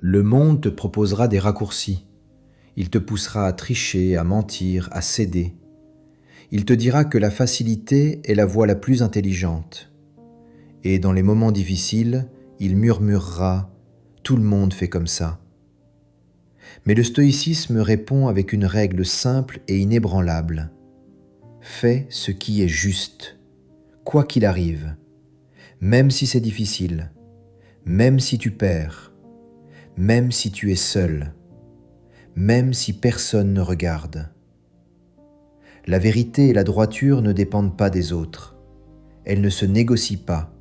Le monde te proposera des raccourcis. Il te poussera à tricher, à mentir, à céder. Il te dira que la facilité est la voie la plus intelligente. Et dans les moments difficiles, il murmurera « Tout le monde fait comme ça ». Mais le stoïcisme répond avec une règle simple et inébranlable. Fais ce qui est juste, quoi qu'il arrive, même si c'est difficile, même si tu perds, même si tu es seul, même si personne ne regarde. La vérité et la droiture ne dépendent pas des autres. Elles ne se négocient pas.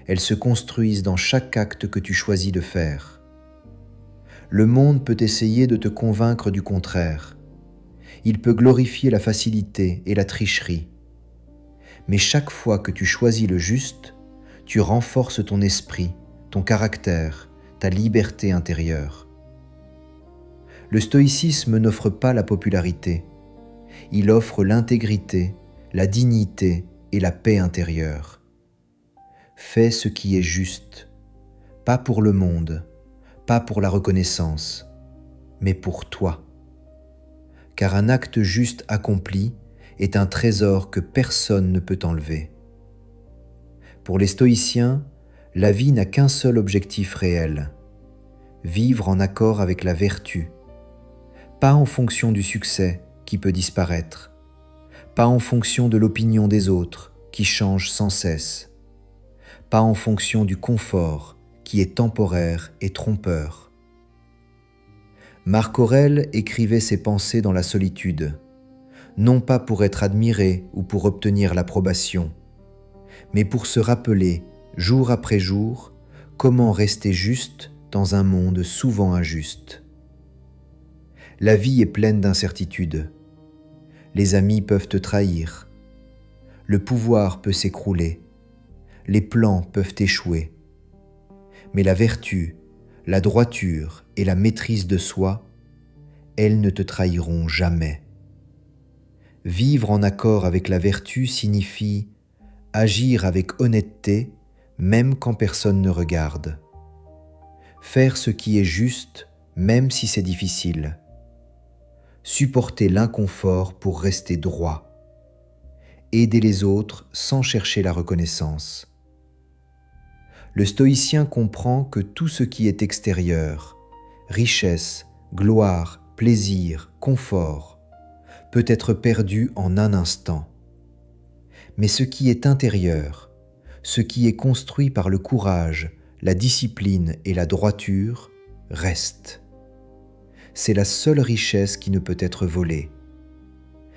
Elles se construisent dans chaque acte que tu choisis de faire. Le monde peut essayer de te convaincre du contraire. Il peut glorifier la facilité et la tricherie. Mais chaque fois que tu choisis le juste, tu renforces ton esprit, ton caractère, ta liberté intérieure. Le stoïcisme n'offre pas la popularité. Il offre l'intégrité, la dignité et la paix intérieure. Fais ce qui est juste, pas pour le monde, pas pour la reconnaissance, mais pour toi. Car un acte juste accompli est un trésor que personne ne peut enlever. Pour les stoïciens, la vie n'a qu'un seul objectif réel, vivre en accord avec la vertu, pas en fonction du succès qui peut disparaître, pas en fonction de l'opinion des autres qui change sans cesse, pas en fonction du confort qui est temporaire et trompeur. Marc Aurèle écrivait ses pensées dans la solitude, non pas pour être admiré ou pour obtenir l'approbation, mais pour se rappeler, jour après jour, comment rester juste dans un monde souvent injuste. La vie est pleine d'incertitudes. Les amis peuvent te trahir. Le pouvoir peut s'écrouler. Les plans peuvent échouer. Mais la vertu, la droiture et la maîtrise de soi, elles ne te trahiront jamais. Vivre en accord avec la vertu signifie agir avec honnêteté même quand personne ne regarde. Faire ce qui est juste même si c'est difficile. Supporter l'inconfort pour rester droit. Aider les autres sans chercher la reconnaissance. Le stoïcien comprend que tout ce qui est extérieur, richesse, gloire, plaisir, confort, peut être perdu en un instant. Mais ce qui est intérieur, ce qui est construit par le courage, la discipline et la droiture, reste. C'est la seule richesse qui ne peut être volée.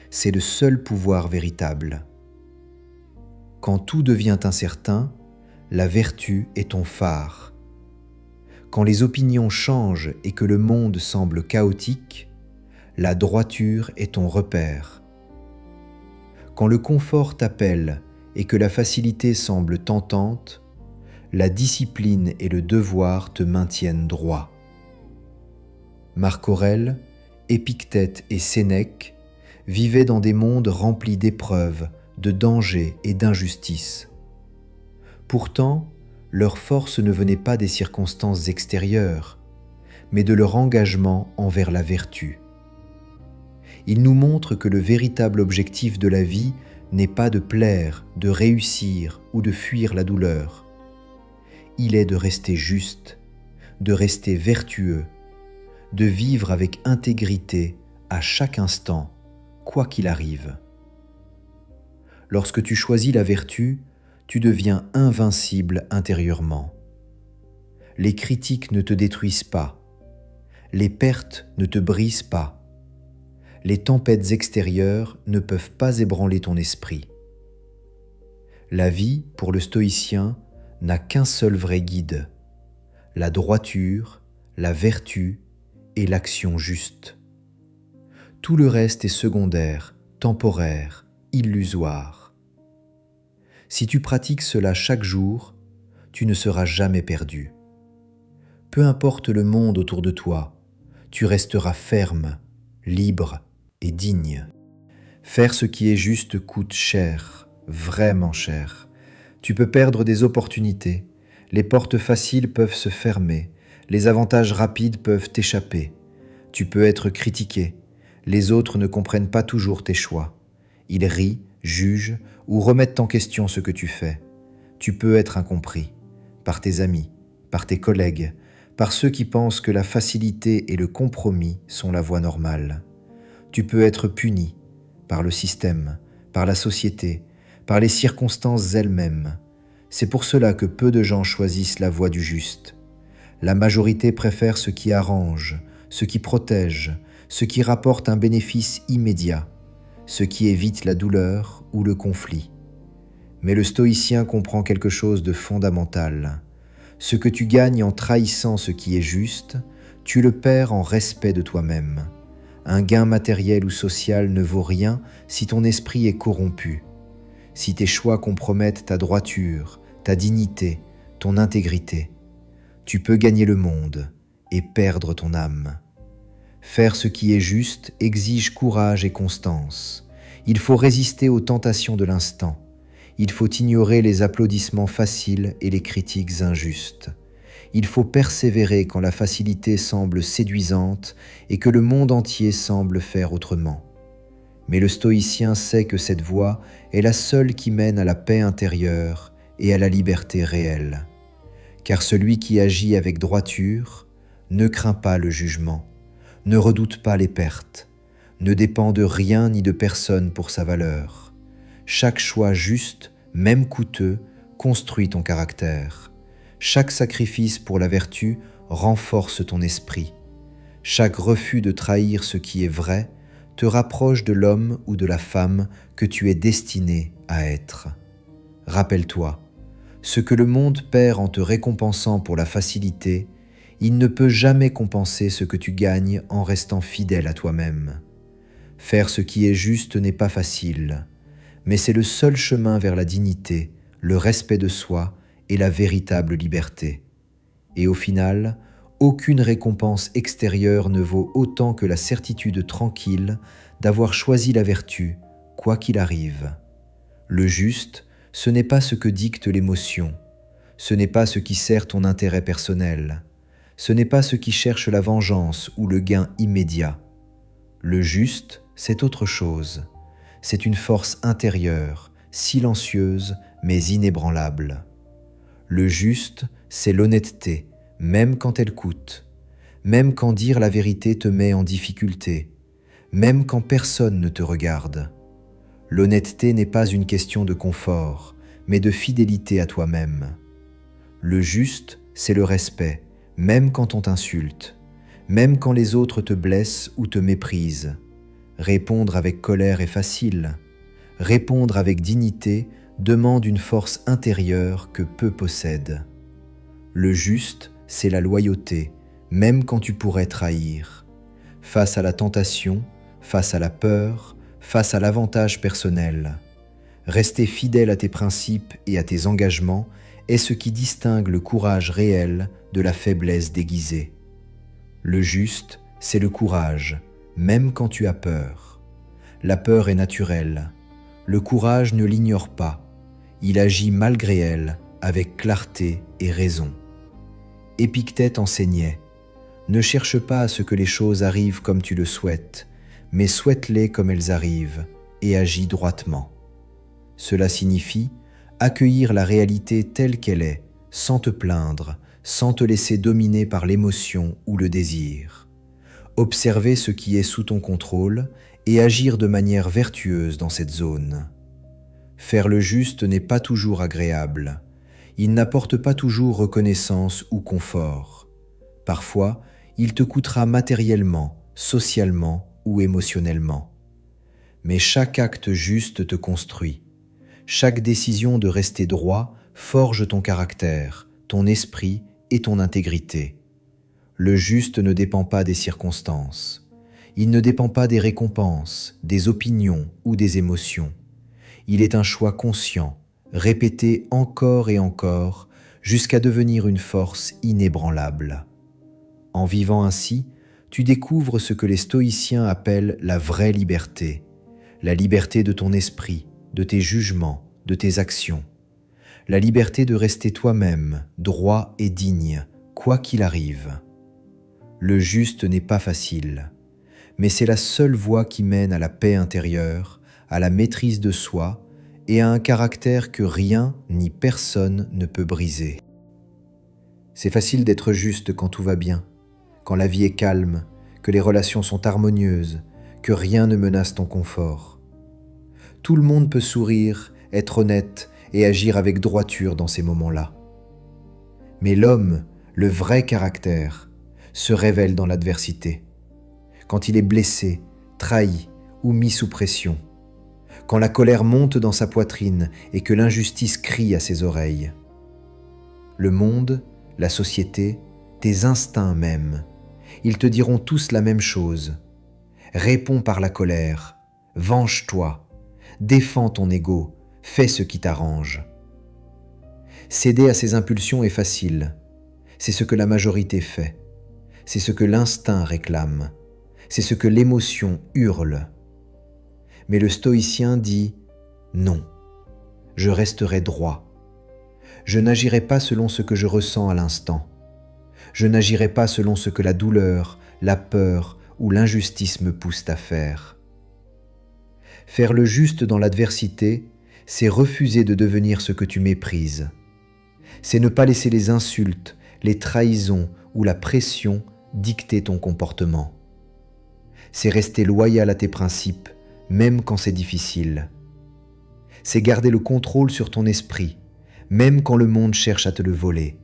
C'est le seul pouvoir véritable. Quand tout devient incertain, la vertu est ton phare. Quand les opinions changent et que le monde semble chaotique, la droiture est ton repère. Quand le confort t'appelle et que la facilité semble tentante, la discipline et le devoir te maintiennent droit. Marc Aurèle, Épictète et Sénèque vivaient dans des mondes remplis d'épreuves, de dangers et d'injustices. Pourtant, leur force ne venait pas des circonstances extérieures, mais de leur engagement envers la vertu. Ils nous montrent que le véritable objectif de la vie n'est pas de plaire, de réussir ou de fuir la douleur. Il est de rester juste, de rester vertueux, de vivre avec intégrité à chaque instant, quoi qu'il arrive. Lorsque tu choisis la vertu, tu deviens invincible intérieurement. Les critiques ne te détruisent pas. Les pertes ne te brisent pas. Les tempêtes extérieures ne peuvent pas ébranler ton esprit. La vie, pour le stoïcien, n'a qu'un seul vrai guide, la droiture, la vertu et l'action juste. Tout le reste est secondaire, temporaire, illusoire. Si tu pratiques cela chaque jour, tu ne seras jamais perdu. Peu importe le monde autour de toi, tu resteras ferme, libre et digne. Faire ce qui est juste coûte cher, vraiment cher. Tu peux perdre des opportunités, les portes faciles peuvent se fermer, Les avantages rapides peuvent t'échapper. Tu peux être critiqué. Les autres ne comprennent pas toujours tes choix. Ils rient, jugent ou remettent en question ce que tu fais. Tu peux être incompris par tes amis, par tes collègues, par ceux qui pensent que la facilité et le compromis sont la voie normale. Tu peux être puni par le système, par la société, par les circonstances elles-mêmes. C'est pour cela que peu de gens choisissent la voie du juste. La majorité préfère ce qui arrange, ce qui protège, ce qui rapporte un bénéfice immédiat, ce qui évite la douleur ou le conflit. Mais le stoïcien comprend quelque chose de fondamental. Ce que tu gagnes en trahissant ce qui est juste, tu le perds en respect de toi-même. Un gain matériel ou social ne vaut rien si ton esprit est corrompu, si tes choix compromettent ta droiture, ta dignité, ton intégrité. Tu peux gagner le monde et perdre ton âme. Faire ce qui est juste exige courage et constance. Il faut résister aux tentations de l'instant. Il faut ignorer les applaudissements faciles et les critiques injustes. Il faut persévérer quand la facilité semble séduisante et que le monde entier semble faire autrement. Mais le stoïcien sait que cette voie est la seule qui mène à la paix intérieure et à la liberté réelle. Car celui qui agit avec droiture ne craint pas le jugement, ne redoute pas les pertes, ne dépend de rien ni de personne pour sa valeur. Chaque choix juste, même coûteux, construit ton caractère. Chaque sacrifice pour la vertu renforce ton esprit. Chaque refus de trahir ce qui est vrai te rapproche de l'homme ou de la femme que tu es destiné à être. Rappelle-toi, ce que le monde perd en te récompensant pour la facilité, il ne peut jamais compenser ce que tu gagnes en restant fidèle à toi-même. Faire ce qui est juste n'est pas facile, mais c'est le seul chemin vers la dignité, le respect de soi et la véritable liberté. Et au final, aucune récompense extérieure ne vaut autant que la certitude tranquille d'avoir choisi la vertu, quoi qu'il arrive. Le juste, ce n'est pas ce que dicte l'émotion, ce n'est pas ce qui sert ton intérêt personnel, ce n'est pas ce qui cherche la vengeance ou le gain immédiat. Le juste, c'est autre chose. C'est une force intérieure, silencieuse mais inébranlable. Le juste, c'est l'honnêteté, même quand elle coûte, même quand dire la vérité te met en difficulté, même quand personne ne te regarde. L'honnêteté n'est pas une question de confort, mais de fidélité à toi-même. Le juste, c'est le respect, même quand on t'insulte, même quand les autres te blessent ou te méprisent. Répondre avec colère est facile. Répondre avec dignité demande une force intérieure que peu possèdent. Le juste, c'est la loyauté, même quand tu pourrais trahir. Face à la tentation, face à la peur, face à l'avantage personnel. Rester fidèle à tes principes et à tes engagements est ce qui distingue le courage réel de la faiblesse déguisée. Le juste, c'est le courage, même quand tu as peur. La peur est naturelle. Le courage ne l'ignore pas. Il agit malgré elle, avec clarté et raison. Épictète enseignait « Ne cherche pas à ce que les choses arrivent comme tu le souhaites, mais souhaite-les comme elles arrivent et agis droitement. » Cela signifie accueillir la réalité telle qu'elle est, sans te plaindre, sans te laisser dominer par l'émotion ou le désir. Observer ce qui est sous ton contrôle et agir de manière vertueuse dans cette zone. Faire le juste n'est pas toujours agréable. Il n'apporte pas toujours reconnaissance ou confort. Parfois, il te coûtera matériellement, socialement ou émotionnellement. Mais chaque acte juste te construit. Chaque décision de rester droit forge ton caractère, ton esprit et ton intégrité. Le juste ne dépend pas des circonstances. Il ne dépend pas des récompenses, des opinions ou des émotions. Il est un choix conscient, répété encore et encore, jusqu'à devenir une force inébranlable. En vivant ainsi, tu découvres ce que les stoïciens appellent la vraie liberté, la liberté de ton esprit, de tes jugements, de tes actions, la liberté de rester toi-même, droit et digne, quoi qu'il arrive. le juste n'est pas facile, mais c'est la seule voie qui mène à la paix intérieure, à la maîtrise de soi et à un caractère que rien ni personne ne peut briser. C'est facile d'être juste quand tout va bien, quand la vie est calme, que les relations sont harmonieuses, que rien ne menace ton confort. Tout le monde peut sourire, être honnête et agir avec droiture dans ces moments-là. Mais l'homme, le vrai caractère, se révèle dans l'adversité. Quand il est blessé, trahi ou mis sous pression. Quand la colère monte dans sa poitrine et que l'injustice crie à ses oreilles. Le monde, la société, tes instincts même, ils te diront tous la même chose. Réponds par la colère, venge-toi, défends ton ego, fais ce qui t'arrange. Céder à ces impulsions est facile. C'est ce que la majorité fait. C'est ce que l'instinct réclame. C'est ce que l'émotion hurle. Mais le stoïcien dit « Non, je resterai droit. Je n'agirai pas selon ce que je ressens à l'instant. Je n'agirai pas selon ce que la douleur, la peur ou l'injustice me poussent à faire. » Faire le juste dans l'adversité, c'est refuser de devenir ce que tu méprises. C'est ne pas laisser les insultes, les trahisons ou la pression dicter ton comportement. C'est rester loyal à tes principes, même quand c'est difficile. C'est garder le contrôle sur ton esprit, même quand le monde cherche à te le voler.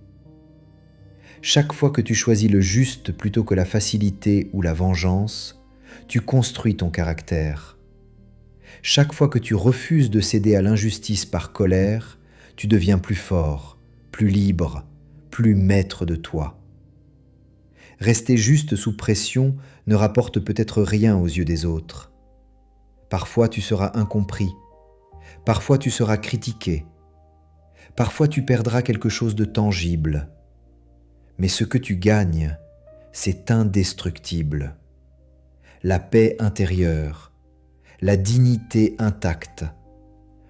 Chaque fois que tu choisis le juste plutôt que la facilité ou la vengeance, tu construis ton caractère. Chaque fois que tu refuses de céder à l'injustice par colère, tu deviens plus fort, plus libre, plus maître de toi. Rester juste sous pression ne rapporte peut-être rien aux yeux des autres. Parfois tu seras incompris, parfois tu seras critiqué, parfois tu perdras quelque chose de tangible. Mais ce que tu gagnes, c'est indestructible. La paix intérieure, la dignité intacte,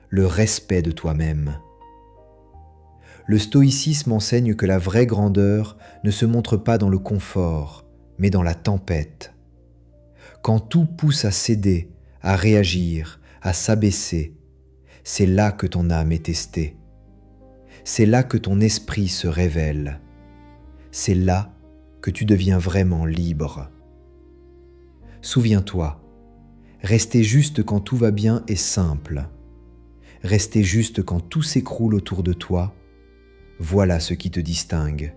le respect de toi-même. Le stoïcisme enseigne que la vraie grandeur ne se montre pas dans le confort, mais dans la tempête. Quand tout pousse à céder, à réagir, à s'abaisser, c'est là que ton âme est testée. C'est là que ton esprit se révèle. C'est là que tu deviens vraiment libre. Souviens-toi, rester juste quand tout va bien est simple. Rester juste quand tout s'écroule autour de toi, voilà ce qui te distingue.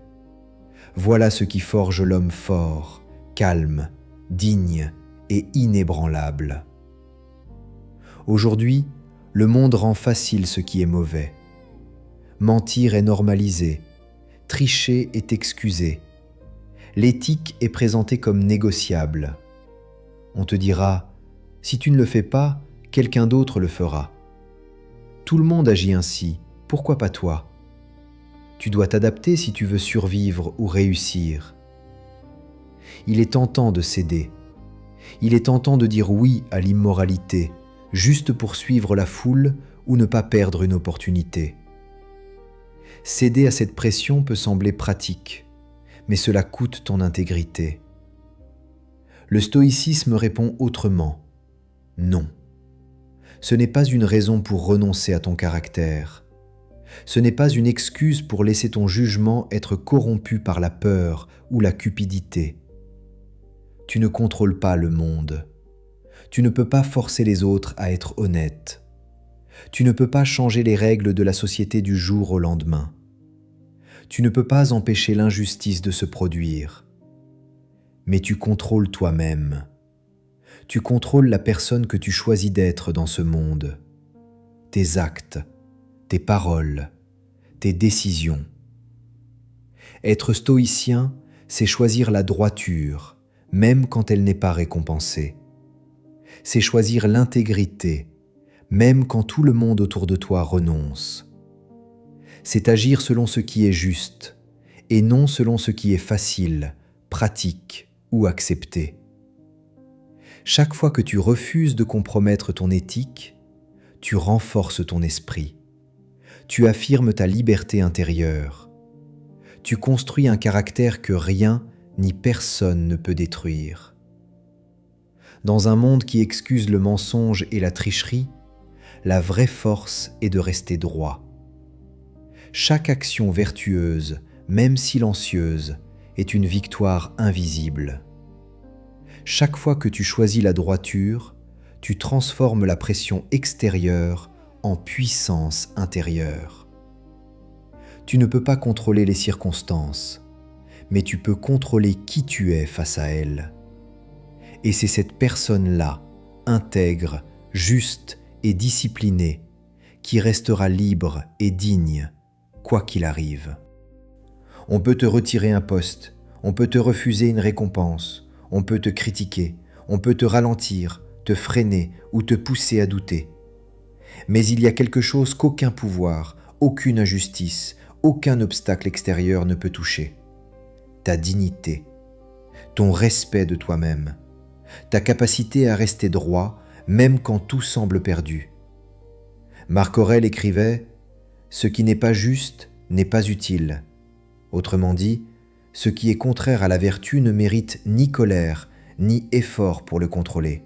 Voilà ce qui forge l'homme fort, calme, digne et inébranlable. Aujourd'hui, le monde rend facile ce qui est mauvais. Mentir est normalisé, tricher est excusé. L'éthique est présentée comme négociable. On te dira, si tu ne le fais pas, quelqu'un d'autre le fera. Tout le monde agit ainsi, pourquoi pas toi ? Tu dois t'adapter si tu veux survivre ou réussir. Il est tentant de céder. Il est tentant de dire oui à l'immoralité, juste pour suivre la foule ou ne pas perdre une opportunité. Céder à cette pression peut sembler pratique, mais cela coûte ton intégrité. Le stoïcisme répond autrement. Non. Ce n'est pas une raison pour renoncer à ton caractère. Ce n'est pas une excuse pour laisser ton jugement être corrompu par la peur ou la cupidité. Tu ne contrôles pas le monde. Tu ne peux pas forcer les autres à être honnêtes. Tu ne peux pas changer les règles de la société du jour au lendemain. Tu ne peux pas empêcher l'injustice de se produire. Mais tu contrôles toi-même. Tu contrôles la personne que tu choisis d'être dans ce monde. Tes actes, tes paroles, tes décisions. Être stoïcien, c'est choisir la droiture, même quand elle n'est pas récompensée. C'est choisir l'intégrité, même quand tout le monde autour de toi renonce. C'est agir selon ce qui est juste, et non selon ce qui est facile, pratique ou accepté. Chaque fois que tu refuses de compromettre ton éthique, tu renforces ton esprit. Tu affirmes ta liberté intérieure. Tu construis un caractère que rien ni personne ne peut détruire. Dans un monde qui excuse le mensonge et la tricherie, la vraie force est de rester droit. Chaque action vertueuse, même silencieuse, est une victoire invisible. Chaque fois que tu choisis la droiture, tu transformes la pression extérieure en puissance intérieure. Tu ne peux pas contrôler les circonstances, mais tu peux contrôler qui tu es face à elles. Et c'est cette personne-là, intègre, juste et disciplinée, qui restera libre et digne, quoi qu'il arrive. On peut te retirer un poste, on peut te refuser une récompense, on peut te critiquer, on peut te ralentir, te freiner ou te pousser à douter. Mais il y a quelque chose qu'aucun pouvoir, aucune injustice, aucun obstacle extérieur ne peut toucher. Ta dignité, ton respect de toi-même, ta capacité à rester droit même quand tout semble perdu. Marc Aurèle écrivait « Ce qui n'est pas juste n'est pas utile ». Autrement dit, ce qui est contraire à la vertu ne mérite ni colère, ni effort pour le contrôler.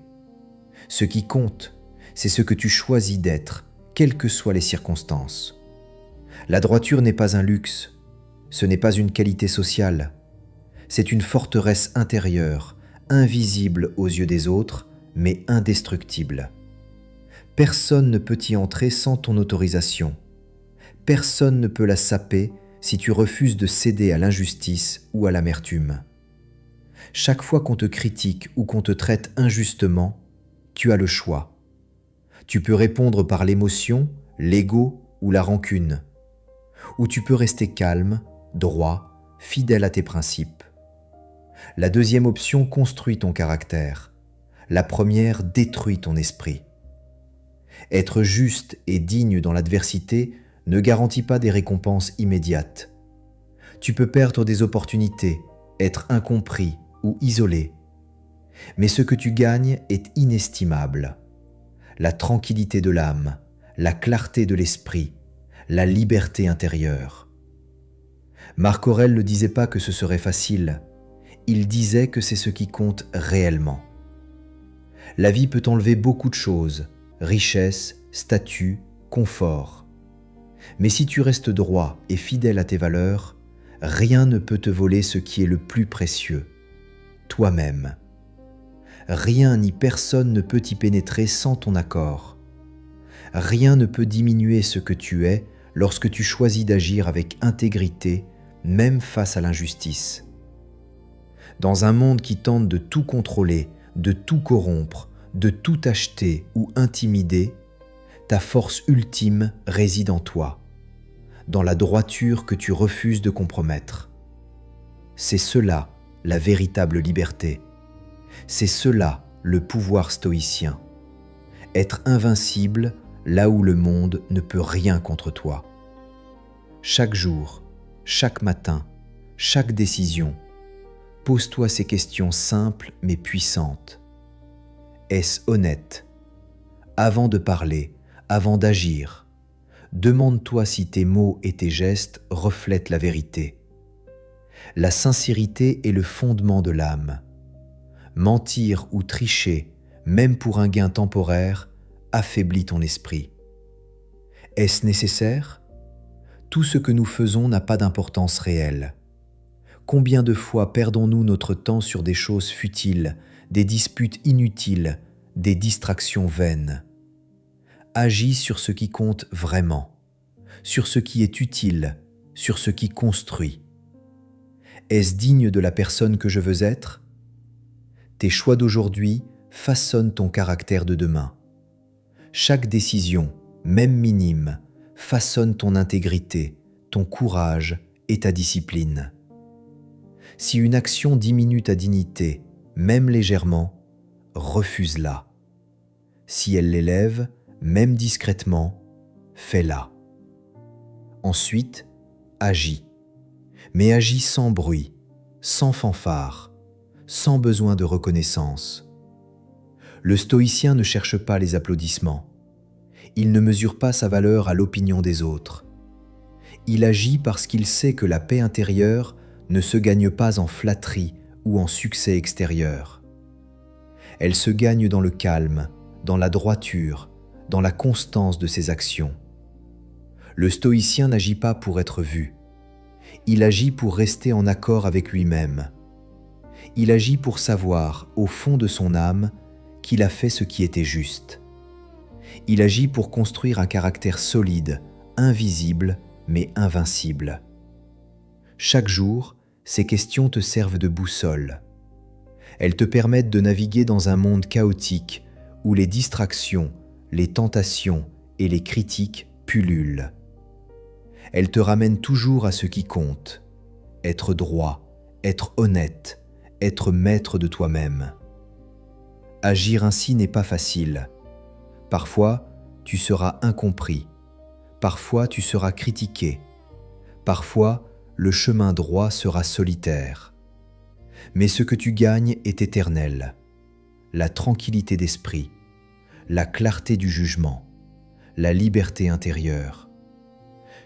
Ce qui compte, c'est ce que tu choisis d'être, quelles que soient les circonstances. La droiture n'est pas un luxe, ce n'est pas une qualité sociale. C'est une forteresse intérieure, invisible aux yeux des autres, mais indestructible. Personne ne peut y entrer sans ton autorisation. Personne ne peut la saper si tu refuses de céder à l'injustice ou à l'amertume. Chaque fois qu'on te critique ou qu'on te traite injustement, tu as le choix. Tu peux répondre par l'émotion, l'ego ou la rancune. Ou tu peux rester calme, droit, fidèle à tes principes. La deuxième option construit ton caractère. La première détruit ton esprit. Être juste et digne dans l'adversité ne garantit pas des récompenses immédiates. Tu peux perdre des opportunités, être incompris ou isolé. Mais ce que tu gagnes est inestimable. La tranquillité de l'âme, la clarté de l'esprit, la liberté intérieure. Marc Aurèle ne disait pas que ce serait facile, il disait que c'est ce qui compte réellement. La vie peut enlever beaucoup de choses, richesse, statut, confort. Mais si tu restes droit et fidèle à tes valeurs, rien ne peut te voler ce qui est le plus précieux, toi-même. Rien ni personne ne peut y pénétrer sans ton accord. Rien ne peut diminuer ce que tu es lorsque tu choisis d'agir avec intégrité, même face à l'injustice. Dans un monde qui tente de tout contrôler, de tout corrompre, de tout acheter ou intimider, ta force ultime réside en toi, dans la droiture que tu refuses de compromettre. C'est cela la véritable liberté. C'est cela le pouvoir stoïcien. Être invincible là où le monde ne peut rien contre toi. Chaque jour, chaque matin, chaque décision, pose-toi ces questions simples mais puissantes. Est-ce honnête? Avant de parler, avant d'agir, demande-toi si tes mots et tes gestes reflètent la vérité. La sincérité est le fondement de l'âme. Mentir ou tricher, même pour un gain temporaire, affaiblit ton esprit. Est-ce nécessaire? Tout ce que nous faisons n'a pas d'importance réelle. Combien de fois perdons-nous notre temps sur des choses futiles, des disputes inutiles, des distractions vaines? Agis sur ce qui compte vraiment, sur ce qui est utile, sur ce qui construit. Est-ce digne de la personne que je veux être? Tes choix d'aujourd'hui façonnent ton caractère de demain. Chaque décision, même minime, façonne ton intégrité, ton courage et ta discipline. Si une action diminue ta dignité, même légèrement, refuse-la. Si elle l'élève, même discrètement, fais-la. Ensuite, agis. Mais agis sans bruit, sans fanfare, sans besoin de reconnaissance. Le stoïcien ne cherche pas les applaudissements. Il ne mesure pas sa valeur à l'opinion des autres. Il agit parce qu'il sait que la paix intérieure ne se gagne pas en flatterie ou en succès extérieur. Elle se gagne dans le calme, dans la droiture, dans la constance de ses actions. Le stoïcien n'agit pas pour être vu. Il agit pour rester en accord avec lui-même. Il agit pour savoir, au fond de son âme, qu'il a fait ce qui était juste. Il agit pour construire un caractère solide, invisible, mais invincible. Chaque jour, ces questions te servent de boussole. Elles te permettent de naviguer dans un monde chaotique où les distractions, les tentations et les critiques pullulent. Elles te ramènent toujours à ce qui compte: être droit, être honnête, être maître de toi-même. Agir ainsi n'est pas facile. Parfois, tu seras incompris. Parfois, tu seras critiqué. Parfois, le chemin droit sera solitaire. Mais ce que tu gagnes est éternel. La tranquillité d'esprit, la clarté du jugement, la liberté intérieure.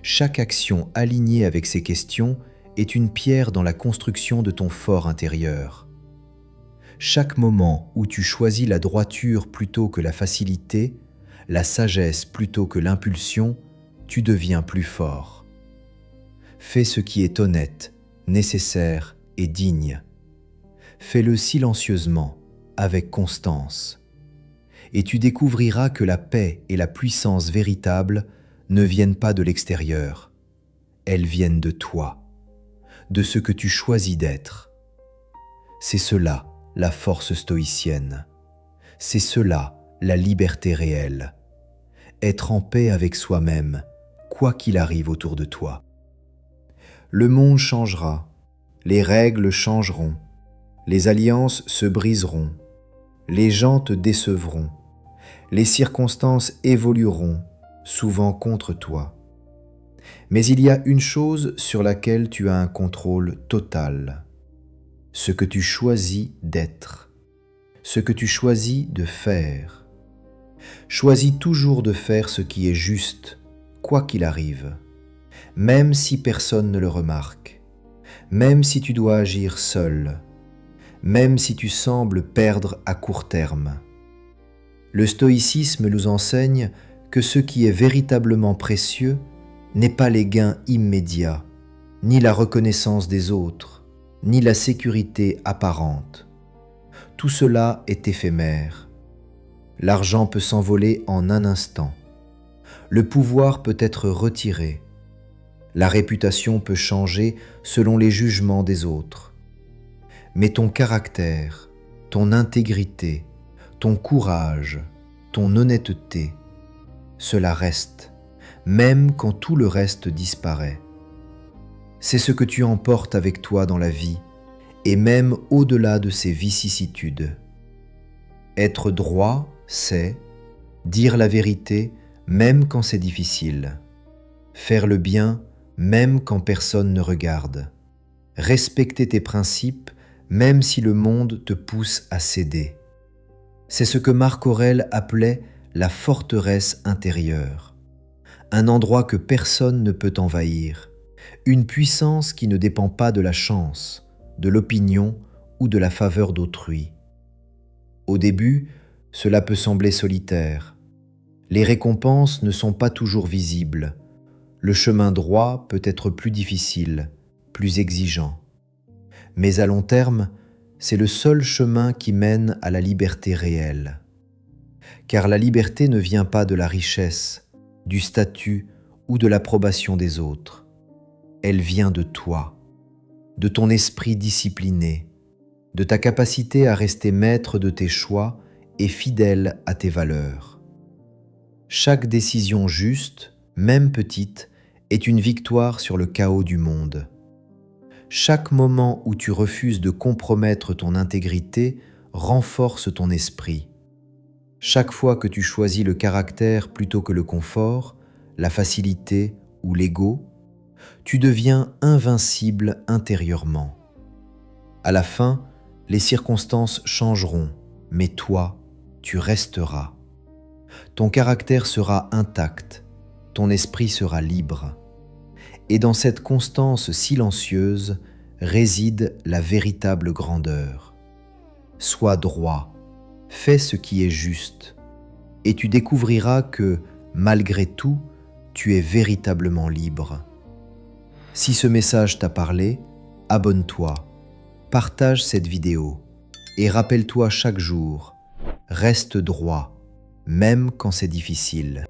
Chaque action alignée avec ces questions est une pierre dans la construction de ton fort intérieur. Chaque moment où tu choisis la droiture plutôt que la facilité, la sagesse plutôt que l'impulsion, tu deviens plus fort. Fais ce qui est honnête, nécessaire et digne. Fais-le silencieusement, avec constance. Et tu découvriras que la paix et la puissance véritable ne viennent pas de l'extérieur. Elles viennent de toi, de ce que tu choisis d'être. C'est cela, la force stoïcienne. C'est cela, la liberté réelle. Être en paix avec soi-même, quoi qu'il arrive autour de toi. Le monde changera, les règles changeront, les alliances se briseront, les gens te décevront, les circonstances évolueront, souvent contre toi. Mais il y a une chose sur laquelle tu as un contrôle total: ce que tu choisis d'être, ce que tu choisis de faire. Choisis toujours de faire ce qui est juste, quoi qu'il arrive, même si personne ne le remarque, même si tu dois agir seul, même si tu sembles perdre à court terme. Le stoïcisme nous enseigne que ce qui est véritablement précieux n'est pas les gains immédiats, ni la reconnaissance des autres, ni la sécurité apparente. Tout cela est éphémère. L'argent peut s'envoler en un instant. Le pouvoir peut être retiré. La réputation peut changer selon les jugements des autres. Mais ton caractère, ton intégrité, ton courage, ton honnêteté, cela reste, même quand tout le reste disparaît. C'est ce que tu emportes avec toi dans la vie, et même au-delà de ses vicissitudes. Être droit, c'est dire la vérité même quand c'est difficile, faire le bien même quand personne ne regarde, respecter tes principes même si le monde te pousse à céder. C'est ce que Marc Aurèle appelait la forteresse intérieure, un endroit que personne ne peut envahir, une puissance qui ne dépend pas de la chance, de l'opinion ou de la faveur d'autrui. Au début, cela peut sembler solitaire. Les récompenses ne sont pas toujours visibles. Le chemin droit peut être plus difficile, plus exigeant. Mais à long terme, c'est le seul chemin qui mène à la liberté réelle. Car la liberté ne vient pas de la richesse, du statut ou de l'approbation des autres. Elle vient de toi, de ton esprit discipliné, de ta capacité à rester maître de tes choix et fidèle à tes valeurs. Chaque décision juste, même petite, est une victoire sur le chaos du monde. Chaque moment où tu refuses de compromettre ton intégrité renforce ton esprit. Chaque fois que tu choisis le caractère plutôt que le confort, la facilité ou l'ego, tu deviens invincible intérieurement. À la fin, les circonstances changeront, mais toi, tu resteras. Ton caractère sera intact, ton esprit sera libre. Et dans cette constance silencieuse réside la véritable grandeur. Sois droit, fais ce qui est juste, et tu découvriras que, malgré tout, tu es véritablement libre. Si ce message t'a parlé, abonne-toi, partage cette vidéo et rappelle-toi chaque jour, reste droit, même quand c'est difficile.